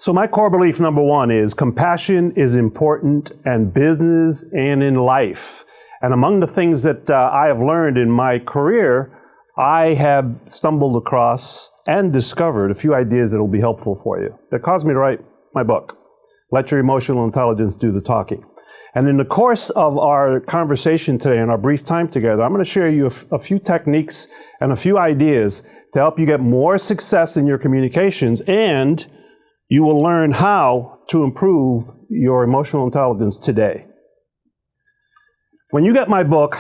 So my core belief number one is compassion is important in business and in life. And among the things that I have learned in my career, I have stumbled across and discovered a few ideas that will be helpful for you that caused me to write my book, Let Your Emotional Intelligence Do the Talking. And in the course of our conversation today and our brief time together, I'm going to share you a few techniques and a few ideas to help you get more success in your communications, and you will learn how to improve your emotional intelligence today. When you get my book,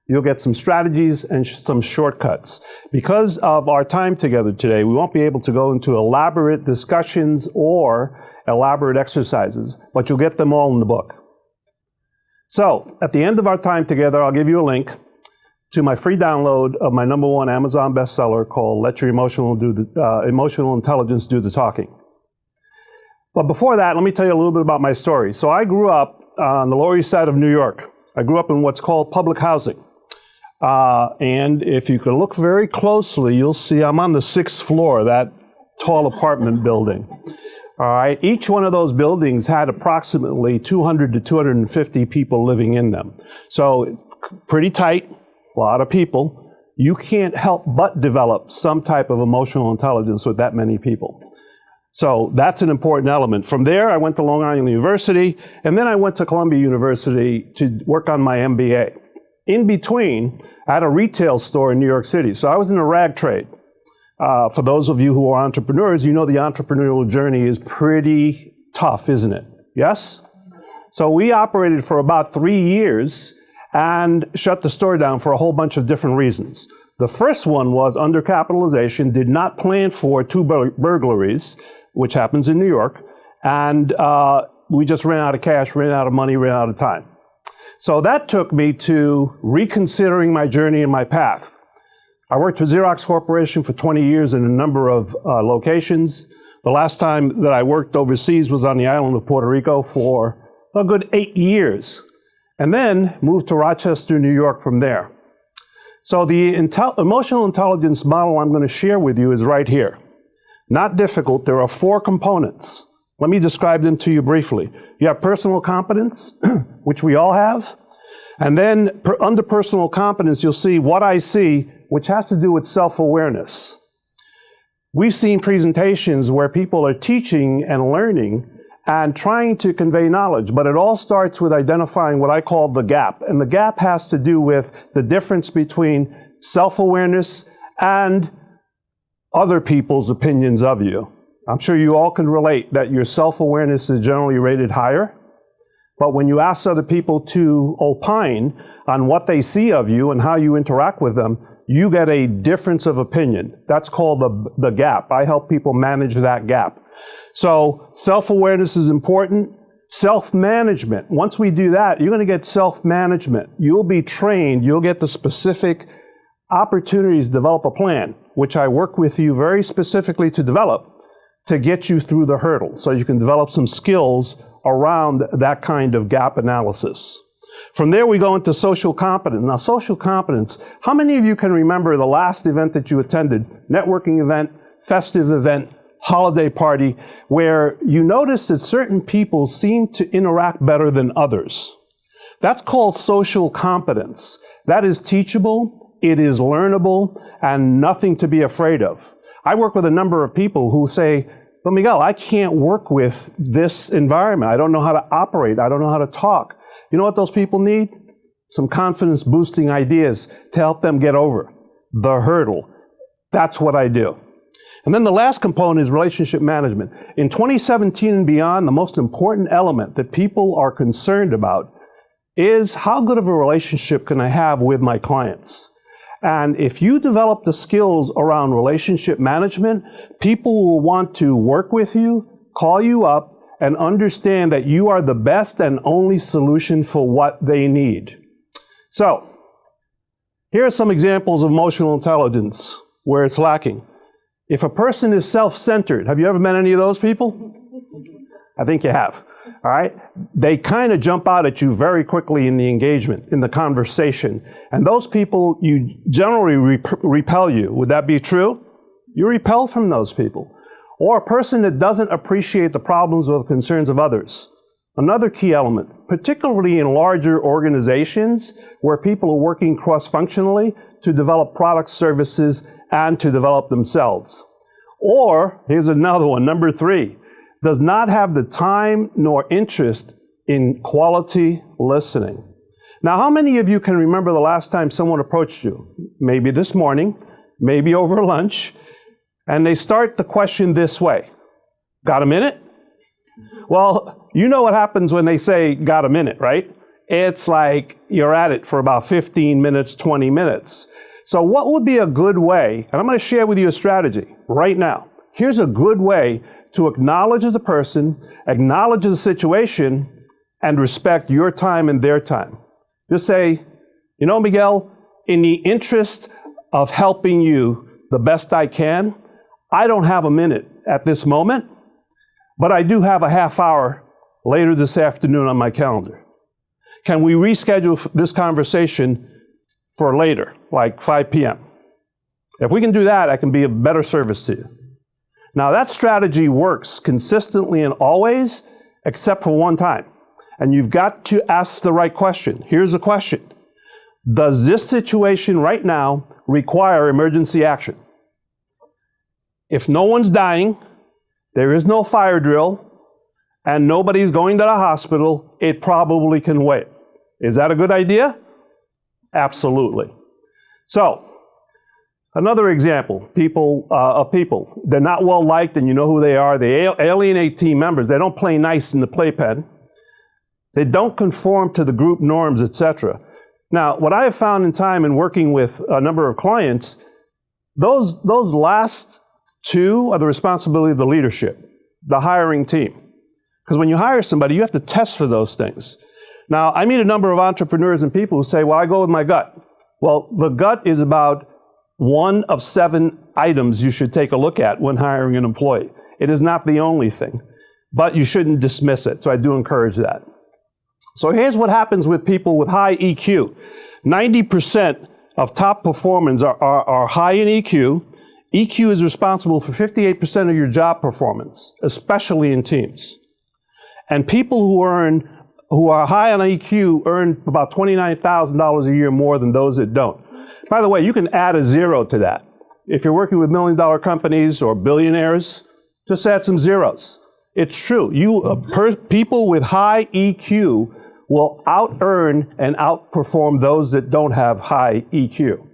you'll get some strategies and some shortcuts. Because of our time together today, we won't be able to go into elaborate discussions or elaborate exercises, but you'll get them all in the book. So, at the end of our time together, I'll give you a link to my free download of my #1 Amazon bestseller called Let Your Emotional Intelligence Do the Talking. But before that, let me tell you a little bit about my story. So I grew up on the Lower East Side of New York. I grew up in what's called public housing. And if you can look very closely, you'll see I'm on the 6th floor of that tall apartment building. All right. Each one of those buildings had approximately 200 to 250 people living in them. So pretty tight, a lot of people. You can't help but develop some type of emotional intelligence with that many people. So that's an important element. From there, I went to Long Island University, and then I went to Columbia University to work on my MBA. In between, I had a retail store in New York City. So I was in the rag trade. For those of you who are entrepreneurs, you know the entrepreneurial journey is pretty tough, isn't it? Yes? So we operated for about 3 years and shut the store down for a whole bunch of different reasons. The first one was undercapitalization, did not plan for 2 burglaries, which happens in New York, and we just ran out of cash, ran out of money, ran out of time. So that took me to reconsidering my journey and my path. I worked for Xerox Corporation for 20 years in a number of locations. The last time that I worked overseas was on the island of Puerto Rico for a good 8 years, and then moved to Rochester, New York from there. So the emotional intelligence model I'm going to share with you is right here. Not difficult. There are 4 components. Let me describe them to you briefly. You have personal competence, which we all have. And then under personal competence, you'll see what I see, which has to do with self-awareness. We've seen presentations where people are teaching and learning and trying to convey knowledge, but it all starts with identifying what I call the gap. And the gap has to do with the difference between self-awareness and other people's opinions of you. I'm sure you all can relate that your self-awareness is generally rated higher, but when you ask other people to opine on what they see of you and how you interact with them, you get a difference of opinion. That's called the gap. I help people manage that gap. So self-awareness is important. Self-management. Once we do that, you're going to get self-management. You'll be trained. You'll get the specific opportunities to develop a plan, which I work with you very specifically to develop to get you through the hurdle so you can develop some skills around that kind of gap analysis. From there, we go into social competence. Now, social competence, how many of you can remember the last event that you attended, networking event, festive event, holiday party, where you noticed that certain people seem to interact better than others? That's called social competence. That is teachable, it is learnable, and nothing to be afraid of. I work with a number of people who say, but Miguel, I can't work with this environment. I don't know how to operate. I don't know how to talk. You know what those people need? Some confidence boosting ideas to help them get over the hurdle. That's what I do. And then the last component is relationship management. In 2017 and beyond, the most important element that people are concerned about is how good of a relationship can I have with my clients? And if you develop the skills around relationship management, people will want to work with you, call you up, and understand that you are the best and only solution for what they need. So, here are some examples of emotional intelligence where it's lacking. If a person is self-centered, have you ever met any of those people? I think you have, all right? They kind of jump out at you very quickly in the engagement, in the conversation. And those people, you generally repel you. Would that be true? You repel from those people. or a person that doesn't appreciate the problems or the concerns of others. Another key element, particularly in larger organizations where people are working cross-functionally to develop products, services, and to develop themselves. Or, here's another one, number 3, does not have the time nor interest in quality listening. Now, how many of you can remember the last time someone approached you? Maybe this morning, maybe over lunch, and they start the question this way. Got a minute? Well, you know what happens when they say, got a minute, right? It's like you're at it for about 15 minutes, 20 minutes. So what would be a good way, and I'm going to share with you a strategy right now. Here's a good way to acknowledge the person, acknowledge the situation, and respect your time and their time. Just say, you know, Miguel, in the interest of helping you the best I can, I don't have a minute at this moment, but I do have a half hour later this afternoon on my calendar. Can we reschedule this conversation for later, like 5 p.m.? If we can do that, I can be of better service to you. Now, that strategy works consistently and always, except for one time. And you've got to ask the right question. Here's the question. Does this situation right now require emergency action? If no one's dying, there is no fire drill, and nobody's going to the hospital, it probably can wait. Is that a good idea? Absolutely. So, another example, people, they're not well liked and you know who they are. They alienate team members. They don't play nice in the playpen. They don't conform to the group norms, etc. Now, what I have found in time in working with a number of clients, those last two are the responsibility of the leadership, the hiring team. Because when you hire somebody, you have to test for those things. Now, I meet a number of entrepreneurs and people who say, well, I go with my gut. Well, the gut is about one of 7 items you should take a look at when hiring an employee. It is not the only thing, but you shouldn't dismiss it. So I do encourage that. So here's what happens with people with high EQ. 90% of top performers are high in EQ. EQ is responsible for 58% of your job performance, especially in teams. And people who are high on EQ earn about $29,000 a year more than those that don't. By the way, you can add a 0 to that. If you're working with million-dollar companies or billionaires, just add some zeros. It's true. People with high EQ will out-earn and outperform those that don't have high EQ.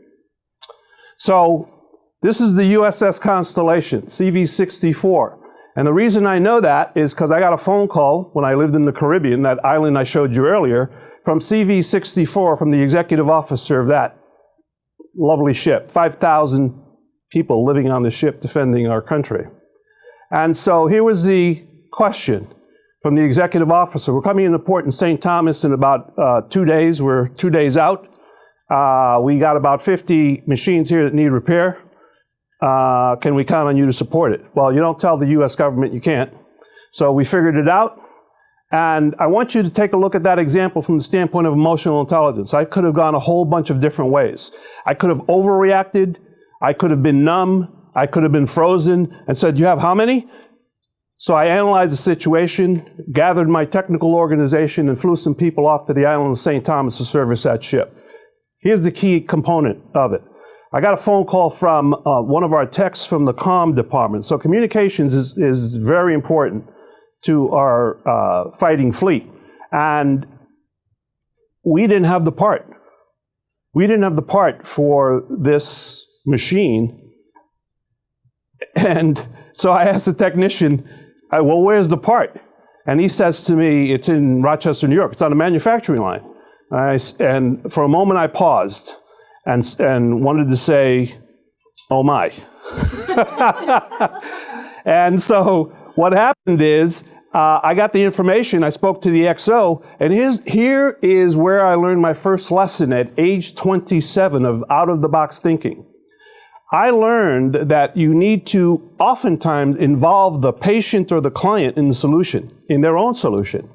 So this is the USS Constellation, CV-64. And the reason I know that is because I got a phone call when I lived in the Caribbean, that island I showed you earlier, from CV-64, from the executive officer of that lovely ship. 5,000 people living on the ship defending our country. And so here was the question from the executive officer. We're coming into port in St. Thomas in about 2 days. We're 2 days out. We got about 50 machines here that need repair. Can we count on you to support it? Well, you don't tell the U.S. government you can't. So we figured it out. And I want you to take a look at that example from the standpoint of emotional intelligence. I could have gone a whole bunch of different ways. I could have overreacted. I could have been numb. I could have been frozen and said, you have how many? So I analyzed the situation, gathered my technical organization, and flew some people off to the island of St. Thomas to service that ship. Here's the key component of it. I got a phone call from one of our techs from the comm department. So communications is very important to our fighting fleet. And we didn't have the part. We didn't have the part for this machine. And so I asked the technician, well, where's the part? And he says to me, it's in Rochester, New York. It's on a manufacturing line. And for a moment I paused and wanted to say, oh my. And so what happened is, I got the information, I spoke to the XO, and here is where I learned my first lesson at age 27 of out-of-the-box thinking. I learned that you need to oftentimes involve the patient or the client in the solution, in their own solution.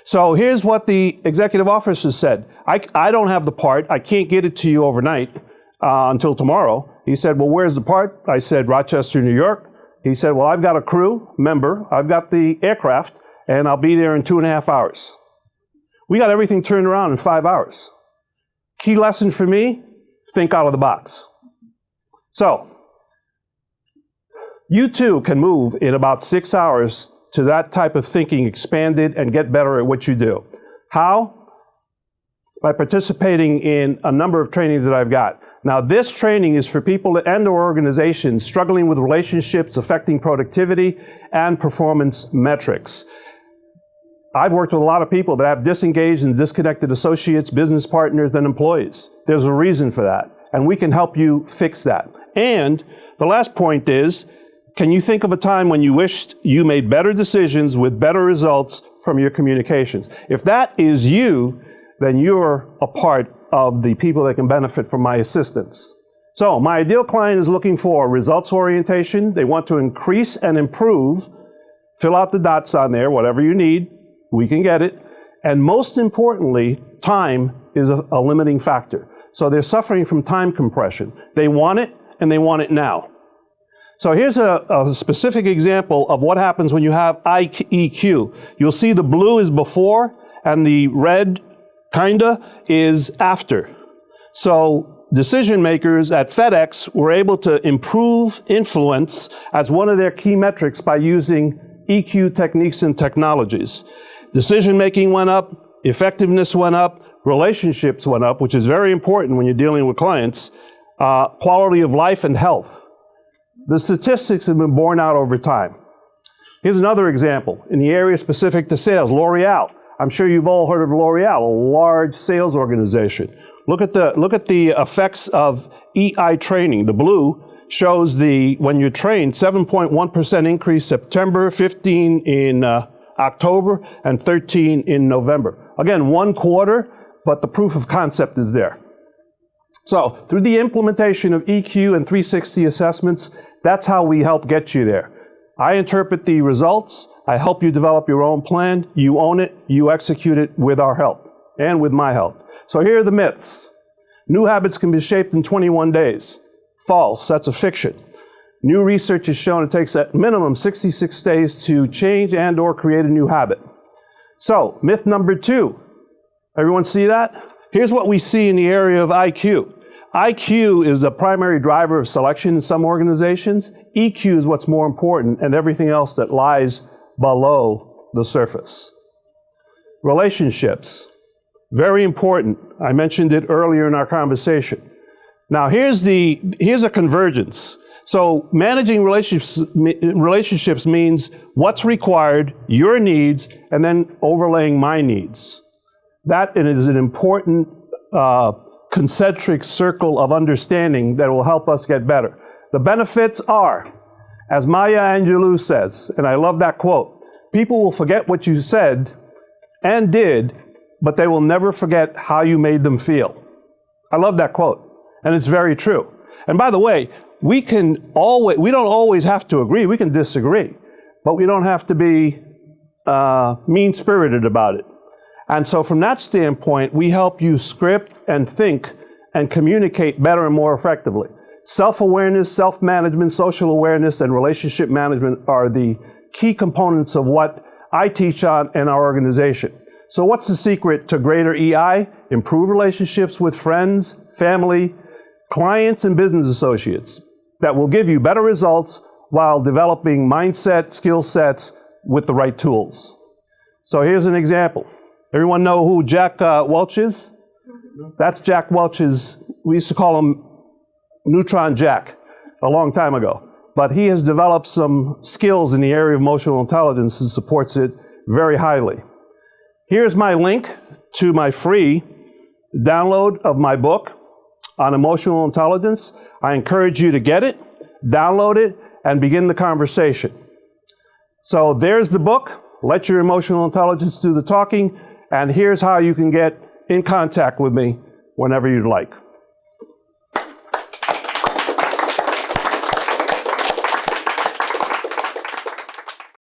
So here's what the executive officer said. I don't have the part. I can't get it to you overnight until tomorrow. He said, well, where's the part? I said, Rochester, New York. He said, well, I've got a crew member, I've got the aircraft, and I'll be there in 2.5 hours. We got everything turned around in 5 hours. Key lesson for me, think out of the box. So, you too can move in about 6 hours to that type of thinking expanded and get better at what you do. How? By participating in a number of trainings that I've got. Now, this training is for people and or organizations struggling with relationships affecting productivity and performance metrics. I've worked with a lot of people that have disengaged and disconnected associates, business partners, and employees. There's a reason for that, and we can help you fix that. And the last point is, can you think of a time when you wished you made better decisions with better results from your communications? If that is you, then you're a part of the people that can benefit from my assistance. So my ideal client is looking for results orientation. They want to increase and improve. Fill out the dots on there, whatever you need, we can get it. And most importantly, time is a limiting factor. So they're suffering from time compression. They want it, and they want it now. So here's a specific example of what happens when you have EQ. You'll see the blue is before, and the red kinda is after. So decision makers at FedEx were able to improve influence as one of their key metrics by using EQ techniques and technologies. Decision making went up, effectiveness went up, relationships went up, which is very important when you're dealing with clients, quality of life and health. The statistics have been borne out over time. Here's another example in the area specific to sales, L'Oreal. I'm sure you've all heard of L'Oreal, a large sales organization. Look at the effects of EI training. The blue shows when you're trained, 7.1% increase September, 15 in October, and 13 in November. Again, 1 quarter, but the proof of concept is there. So through the implementation of EQ and 360 assessments, that's how we help get you there. I interpret the results, I help you develop your own plan, you own it, you execute it with our help, and with my help. So here are the myths. New habits can be shaped in 21 days. False, that's a fiction. New research has shown it takes at minimum 66 days to change and or create a new habit. So, myth number 2. Everyone see that? Here's what we see in the area of IQ. IQ is the primary driver of selection in some organizations. EQ is what's more important and everything else that lies below the surface. Relationships, very important. I mentioned it earlier in our conversation. Now here's a convergence. So managing relationships means what's required, your needs, and then overlaying my needs. That is an important concentric circle of understanding that will help us get better. The benefits are, as Maya Angelou says, and I love that quote, people will forget what you said and did, but they will never forget how you made them feel. I love that quote, and it's very true. And by the way, we don't always have to agree, we can disagree, but we don't have to be mean-spirited about it. And so from that standpoint, we help you script and think and communicate better and more effectively. Self-awareness, self-management, social awareness, and relationship management are the key components of what I teach on in our organization. So what's the secret to greater EI? Improve relationships with friends, family, clients, and business associates that will give you better results while developing mindset, skill sets with the right tools. So here's an example. Everyone know who Jack Welch is? That's Jack Welch's, we used to call him Neutron Jack a long time ago. But he has developed some skills in the area of emotional intelligence and supports it very highly. Here's my link to my free download of my book on emotional intelligence. I encourage you to get it, download it, and begin the conversation. So there's the book, Let Your Emotional Intelligence Do the Talking, and here's how you can get in contact with me whenever you'd like.